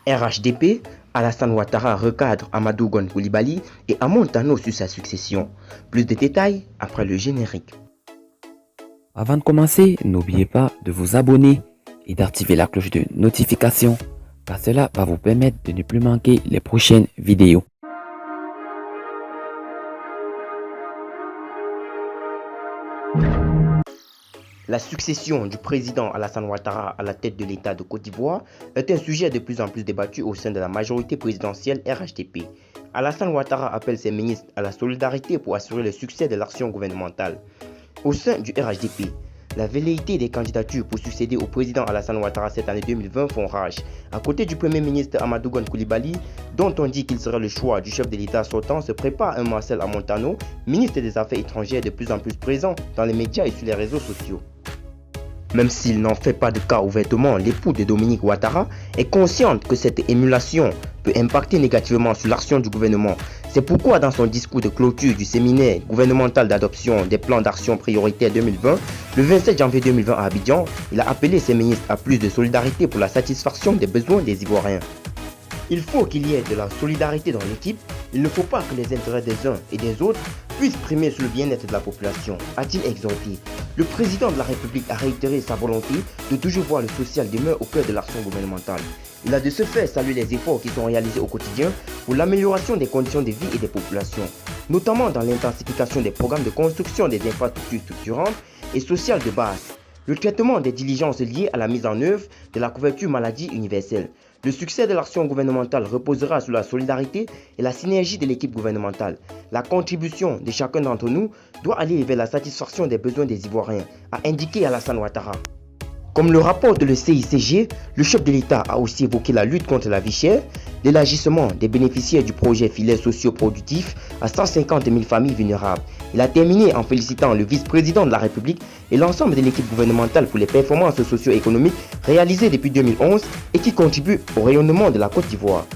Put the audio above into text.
RHDP, Alassane Ouattara recadre Amadou Gon Coulibaly et Amon Tano sur sa succession. Plus de détails après le générique. Avant de commencer, n'oubliez pas de vous abonner et d'activer la cloche de notification, car cela va vous permettre de ne plus manquer les prochaines vidéos. La succession du président Alassane Ouattara à la tête de l'État de Côte d'Ivoire est un sujet de plus en plus débattu au sein de la majorité présidentielle RHDP. Alassane Ouattara appelle ses ministres à la solidarité pour assurer le succès de l'action gouvernementale. Au sein du RHDP, la velléité des candidatures pour succéder au président Alassane Ouattara cette année 2020 font rage. À côté du premier ministre Amadou Gon Coulibaly, dont on dit qu'il serait le choix du chef de l'État sortant, se prépare un Marcel Amon Tano, ministre des Affaires étrangères de plus en plus présent dans les médias et sur les réseaux sociaux. Même s'il n'en fait pas de cas ouvertement, l'époux de Dominique Ouattara est consciente que cette émulation peut impacter négativement sur l'action du gouvernement. C'est pourquoi dans son discours de clôture du séminaire gouvernemental d'adoption des plans d'action prioritaires 2020, le 27 janvier 2020 à Abidjan, il a appelé ses ministres à plus de solidarité pour la satisfaction des besoins des Ivoiriens. Il faut qu'il y ait de la solidarité dans l'équipe, il ne faut pas que les intérêts des uns et des autres puissent primer sur le bien-être de la population, a-t-il exhorté. Le président de la République a réitéré sa volonté de toujours voir le social demeure au cœur de l'action gouvernementale. Il a de ce fait salué les efforts qui sont réalisés au quotidien pour l'amélioration des conditions de vie et des populations, notamment dans l'intensification des programmes de construction des infrastructures structurantes et sociales de base, le traitement des diligences liées à la mise en œuvre de la couverture maladie universelle. Le succès de l'action gouvernementale reposera sur la solidarité et la synergie de l'équipe gouvernementale. La contribution de chacun d'entre nous doit aller vers la satisfaction des besoins des Ivoiriens, a indiqué Alassane Ouattara. Comme le rapporte le CICG, le chef de l'État a aussi évoqué la lutte contre la vie chère, l'élargissement des bénéficiaires du projet filet socio-productif à 150 000 familles vulnérables. Il a terminé en félicitant le vice-président de la République et l'ensemble de l'équipe gouvernementale pour les performances socio-économiques réalisées depuis 2011 et qui contribuent au rayonnement de la Côte d'Ivoire.